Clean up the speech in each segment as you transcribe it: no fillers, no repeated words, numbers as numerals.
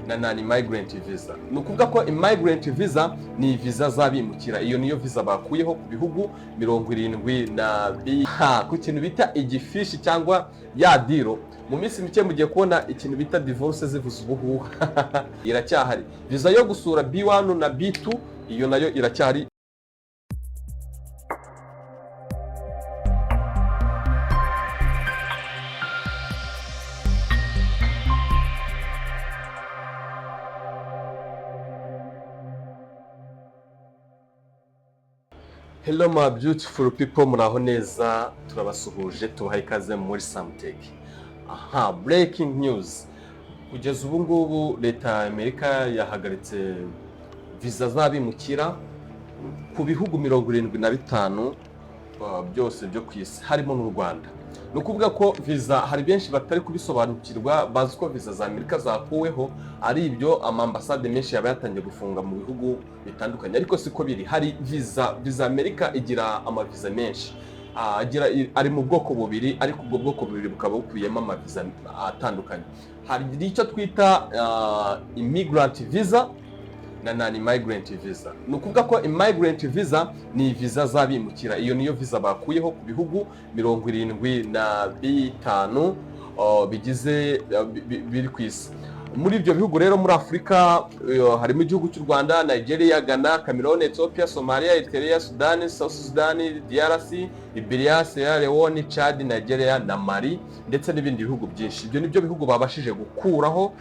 na migrant visa. Ni ukuvuga ko migrant visa ni visa z'abimukira. Iyo niyo visa bakuyeho ku bihugu 72 ku kintu bita igifishi cyangwa ya diro. Mu minsi mike mugiye kubona ikintu bita divorce zivuze ubuhuha iracyahari. Visa yo gusura B1 na B2 iyo nayo iracyahari. Hello my beautiful people, muraho neza, turabasuhuje, tubahaye ikaze muri SAMTech. Breaking news. Kugeza ubu ngubu Leta ya Amerika yahagaritse visa z'abimukira ku bihugu 75 byose byo ku isi, harimo n'u Rwanda. Ni ukuvuga ko visa hari benshi batari kubisobanukirwa, bazi ko visa za Amerika zakuweho ari ibyo amambasade menshi yaba yatangiye gufunga mu bihugu bitandukanye, ariko siko biri. Hari visa Amerika igira amaviza menshi, ari mu bwoko bubiri, ariko ubwo bwoko bubiri bukaba bukuyemo amaviza atandukanye. Hari icyo twita immigrant visa na migrant visa. Ni ukuvuga ko immigrant visa ni visa z'abimukira. Iyo niyo visa bakuyeho ku bihugu 75 bigize biri ku isi. Muri ibyo bihugu rero muri Afrika harimo igihugu cy'u Rwanda, Nigeria, Ghana, Cameroon, Ethiopia, Somalia, Eritrea, Sudan, South Sudan, DRC, Liberia, Sierra Leone, Chad, Nigeria na Mali, ndetse n'ibindi bihugu byinshi. Ibyo nibyo bihugu babashije gukuraho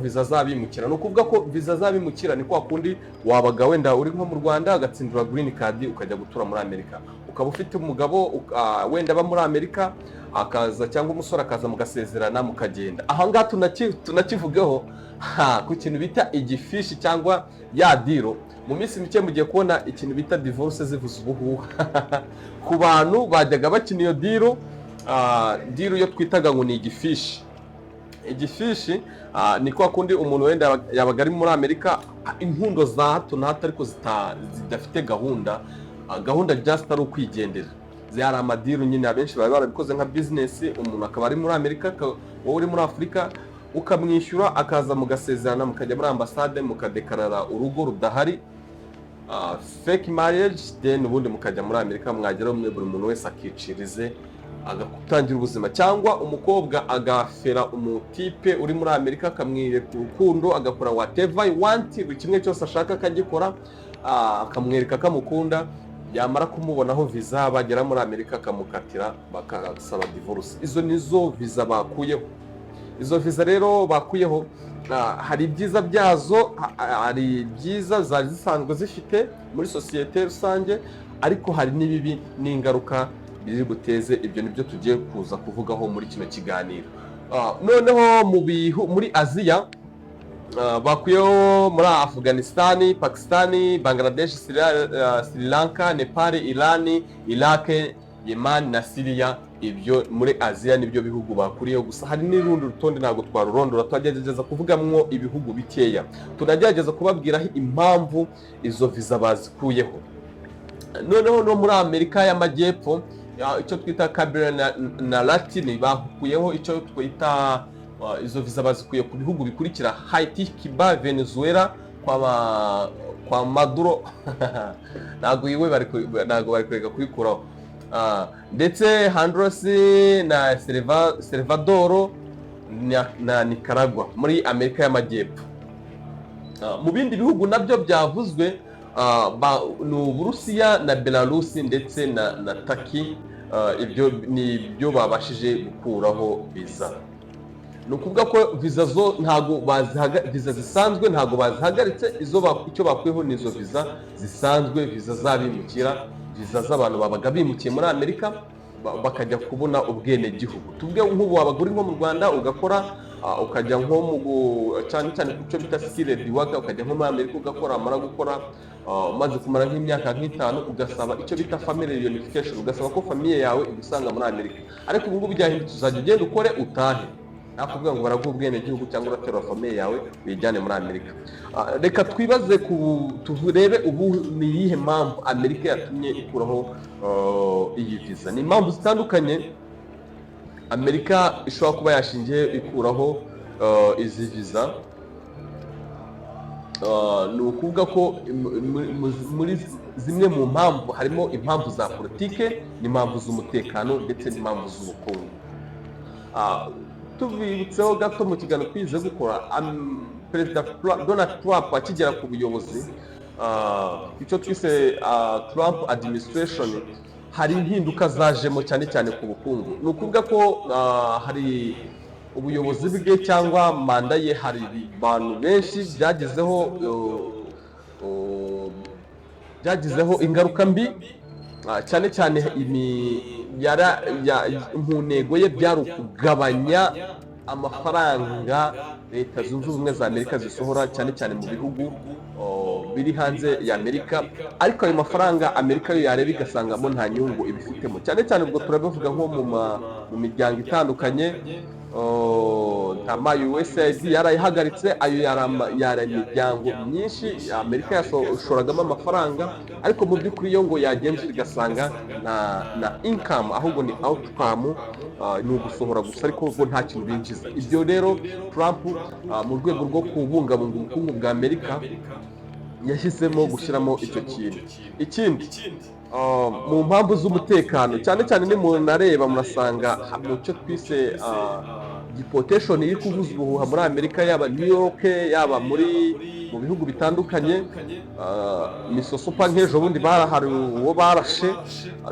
visa z'abimukira. No kuvuga ko visa z'abimukira ni kwa kundi wabaga wenda uri nko mu Rwanda agatsindira green card ukajya gutura muri Amerika, ukaba ufite umugabo wenda aba muri Amerika akaza, cyangwa umusore akaza mugasezerana mukagenda. Aha ngaha tunakivugeho ku kintu bita igifishi cyangwa ya diro. Mu minsi mike mugiye kubona ikintu bita divorce zivuze ubuhuha ku bantu bajyaga bakina iyo diro yo twitaga ngo ni igifishi. Igifishi ni kwa kundi umuntu wenda yabaga ari muri Amerika, inkundo za hato na hato ariko zidafite gahunda just ari ukwigendera. Zihari amadiru nyine abenshi bari barabikoze nka business. Umuntu akaba ari muri Amerika, wowe uri muri Afrika, ukamwishyura akaza mugasezerana, mukajya muri ambasade mukadekarara urugo rudahari, fake marriage, then ubundi mukajya muri Amerika, mwagera umwe buri muntu wese akicirize agatangira ubuzima. Cyangwa umukobwa agafera umutipe uri muri Amerika akamwereka urukundo, agakora whatever you want, buri kimwe cyose ashaka akagikora, akamwereka kamukunda, yamara kumubonaho visa bagera muri Amerika akamukatira bakasaba divorce. Izo nizo visa bakuyeho. Izo visa rero bakuyeho hari ibyiza byazo, hari byiza zari zisanzwe zifite muri societe rusange, ariko hari n'ibibi n'ingaruka biri guteze. Ibyo nibyo tugiye kuza kuvugaho muri kino kiganiro. Noneho muri Aziya bakuyeho muri Afghanistan, Pakistan, Bangladesh, Sri Lanka, Nepal, Iran, Iraq, Yemen na Syria. Ibyo muri Aziya nibyo bihugu bakuriyeho. Gusa hari n'urundi rutonde ntabwo twarurondora, twagerageza kuvugamwo ibihugu bikeya, tunagerageza kubabwiraho impamvu izo visa bazikuyeho. Noneho no muri Amerika y'Amajyepfo, icyo twita Caribbean na Latin, bakuyeho icyo twita izo visa bazikuye ku bihugu bikurikira: Haiti, Cuba, Venezuela, kwa Maduro ntabwo bari kureka kubikuraho, ndetse Honduras na Salvador na Nicaragua muri Amerika y'Amajyepfo. Mu bindi bihugu nabyo byavuzwe ni Uburusiya na Belarus ndetse na Turkey. Ibyo ni byo babashije gukuraho visa. Ni ukuvuga ko visa zo ntago visa zisanzwe ntago bazihagaritse. Icyo bakuyeho ni izo visa zisanzwe, visa z'abimukira, visa z'abantu babaga bimukiye muri Amerika bakajya kubona ubwene gihugu. Tuvuge nk'ubu wabaga uri nko mu Rwanda ugakora, ukajya nko cyane kucyo bita skilled worker, ukajya nko muri Amerika ugakora, amara gukora maze kumara nk'imyaka nk'itanu ugasaba icyo bita family reunification, ugasaba ko famille yawe igusanga muri Amerika. Ariko ubu ngubu byahindutse, uzajya ugenda ukore utahe, nakuvuga ngo baraguha ubwene gihugu cyangwa uraterura famille yawe uyijyane muri Amerika. Reka twibaze turebe ubu ni iyihe mpamvu Amerika yatumye ikuraho iyi visa. Ni impamvu zitandukanye Amerika ishobora kuba yashingiye ikuraho izi visa. ni ukuvuga ko muri zimwe mu mpamvu harimo impamvu za politike n'impamvu z'umutekano ndetse n'impamvu z'ubukungu. Tubibutseho gato mu kiganiro twize gukora, Perezida Donald Trump akigera ku buyobozi, icyo twise Trump administration, hari impinduka zajemo cyane cyane ku bukungu. Ni ukuvuga ko hari ubuyobozi bwe cyangwa manda ye, hari abantu benshi byagizeho ingaruka mbi, cyane cyane mu ntego ye byari ukugabanya amafaranga Leta Zunze Ubumwe za Amerika zisohora cyane cyane mu bihugu biri hanze ya Amerika, ariko ayo mafaranga Amerika yo yareba igasangamo nta nyungu ibifitemo, cyane cyane ubwo turabivuga nko mu miryango itandukanye. Nka USAID yarayihagaritse, ayo yari imiryango myinshi Amerika yashoragamo amafaranga, ariko mu by'ukuri yo ngo yagenzura igasanga na income, ahubwo ni outcome, ni ugusohora gusa ariko bo nta kintu binjiza. Ibyo rero Trump mu rwego rwo kubungabunga ubukungu bwa Amerika yahisemo gushyiramo icyo kintu. Ikindi mu mpamvu z'umutekano, cyane cyane ni mu nareba murasanga mu cyo twise deportation iri kuvuza ubuhuha muri Amerika, yaba New York, yaba mu bihugu bitandukanye. Misosopa nk'ejo bundi hari uwo barashe.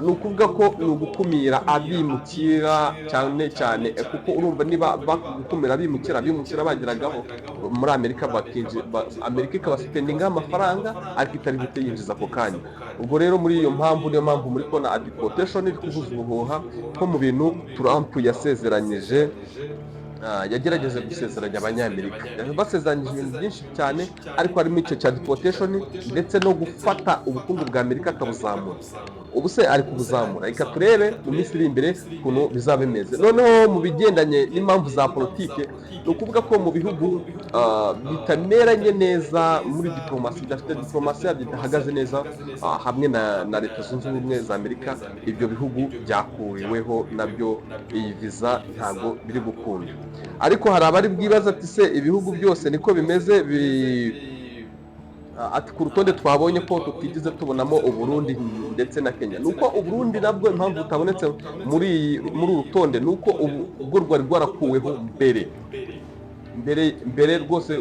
Ni ukuvuga ko ni ugukumira abimukira cyane cyane, kuko urumva niba gukumira abimukira bageragaho muri Amerika, Amerika ikabasipendinga amafaranga ariko itari buhite yinjiza ako kanya. Ubwo rero muri iyo mpamvu, niyo mpamvu muri kona deportation iri kuvuza ubuhuha nko mu bintu Trump yasezeranyije. Yagerageze gusezeranya abanyamerika, basezeranyije ibintu byinshi cyane, ariko harimo icyo cya deportation ndetse no gufata ubukungu bwa Amerika akabuzamura. Ubu se ari kubuzamura, reka turebe mu minsi iri imbere ukuntu bizaba bimeze. Noneho mu bigendanye n'impamvu za politike, ni ukuvuga ko mu bihugu bitameranye neza muri diplomasi, bidafite diplomasi yabyo idahagaze neza hamwe na Leta Zunze Ubumwe za Amerika, ibyo bihugu byakuriweho nabyo iyi viza ntabwo biri gukunda. Ariko hari abari bwibaza ati se ibihugu byose niko bimeze? Ati ku rutonde twabonye ko tutigeze tubonamo Uburundi ndetse na Kenya. Nuko Uburundi nabwo impamvu butabonetse muri uru rutonde nuko ubwo rwari rwarakuweho mbere rwose,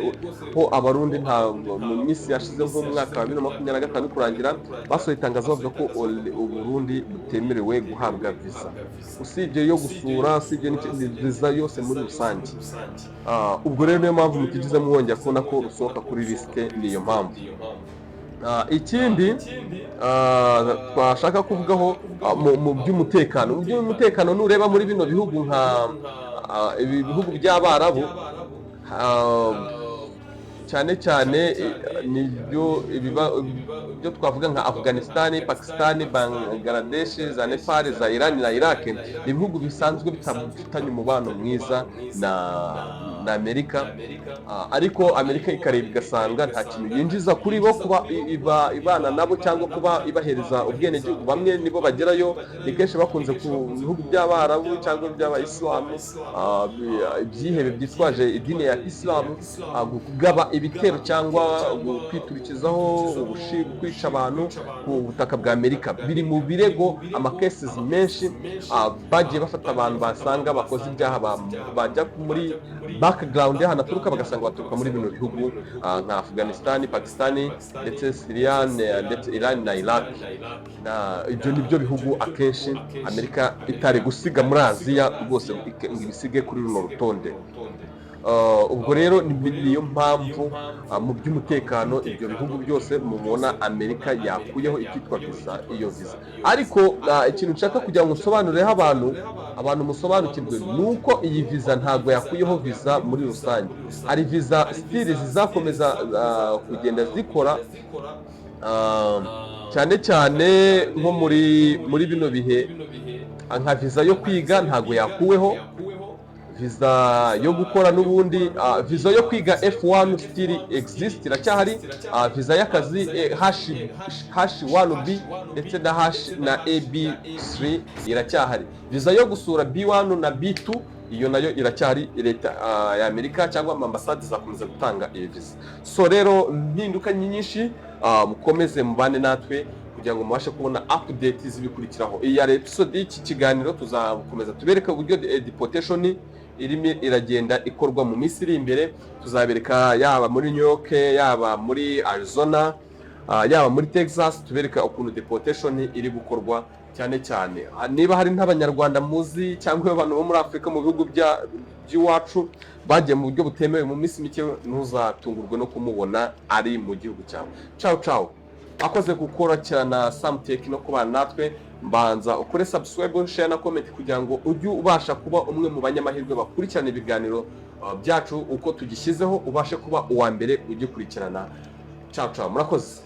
ho Abarundi ntabwo mu minsi yashize nko mu mwaka wa 2025 kurangira basohoye itangazo bavuga ko Uburundi butemerewe guhabwa visa, usibye yo gusura, usibye visa yose muri rusange. Ubwo rero niyo mpamvu mutigeze mwongera kubona ko rusohoka kuri lisite, niyo mpamvu. Ikindi twashaka kuvugaho mu by'umutekano, nureba muri bino bihugu nka ibihugu by'Abarabu, cyane cyane nibyo twavuga nka Afghanistan, Pakistan, Bangladesh, za Nepal, za Iran na Iraq, ibihugu bisanzwe bifitanye umubano mwiza na Amerika, ariko Amerika ikareba igasanga nta kintu yinjiza kuri bo kuba ibana nabo cyangwa kuba ibahereza ubwenegihugu. Bamwe nibo bagerayo, ni kenshi bakunze ku bihugu by'Abarabu cyangwa by'Abayisilamu, ibyihebe byitwaje idini ya Isilamu, kugaba ibitero cyangwa kwiturikizaho kwica abantu ku butaka bwa Amerika. Biri mu birego, amacases menshi bagiye bafata abantu basanga bakoze ibyaha, bajya muri background y'ahantu aturuka bagasanga baturuka muri bino bihugu nka Afghanistan, Pakistan ndetse Syria ndetse Iran na Iraq. Ibyo nibyo bihugu akenshi Amerika itari gusiga muri Aziya rwose ngo ibisige kuri runo rutonde. Ubwo rero niyo mpamvu mu by'umutekano ibyo bihugu byose mubona Amerika yakuyeho icyitwa visa, iyo visa. Ariko ikintu nshaka kugira ngo nsobanureho abantu musobanukirwe, nuko iyi visa ntabwo yakuyeho visa muri rusange. Hari visa stili zizakomeza kugenda zikora, cyane cyane nko muri bino bihe, nka visa yo kwiga ntabwo yakuweho, visa yo gukora n'ubundi, visa yo kwiga F1 still exist, iracyahari. Visa y'akazi H1B ndetse na AB3 iracyahari. Visa yo gusura B1 na B2 iyo nayo iracyari leta ya Amerika cyangwa ambasade zakomeza gutanga iyo visa. So rero impinduka nyinshi mukomeze mubane natwe kugira ngo mubashe kubona update zibikurikiraho. Iyi episode y'iki kiganiro tuzakomeza tubereka uburyo deportation irimo iragenda ikorwa mu minsi iri imbere. Tuzabereka yaba muri New York, yaba muri Arizona, yaba muri Texas, tubereka ukuntu deportation iri gukorwa cyane cyane. Niba hari n'abanyarwanda muzi cyangwa abantu bo muri Afrika mu bihugu by'iwacu bagiye mu buryo butemewe mu minsi mike, ntuzatungurwe no kumubona ari mu gihugu cyawe. Ciao. Akoze gukora cyane SAMTech no kubana natwe, mbanza ukore subscribe, share na comment kugira ngo ujye ubasha kuba umwe mu banyamahirwe bakurikirana ibiganiro byacu uko tugishyizeho, ubashe kuba uwa mbere ugikurikirana. Ciao, murakoze.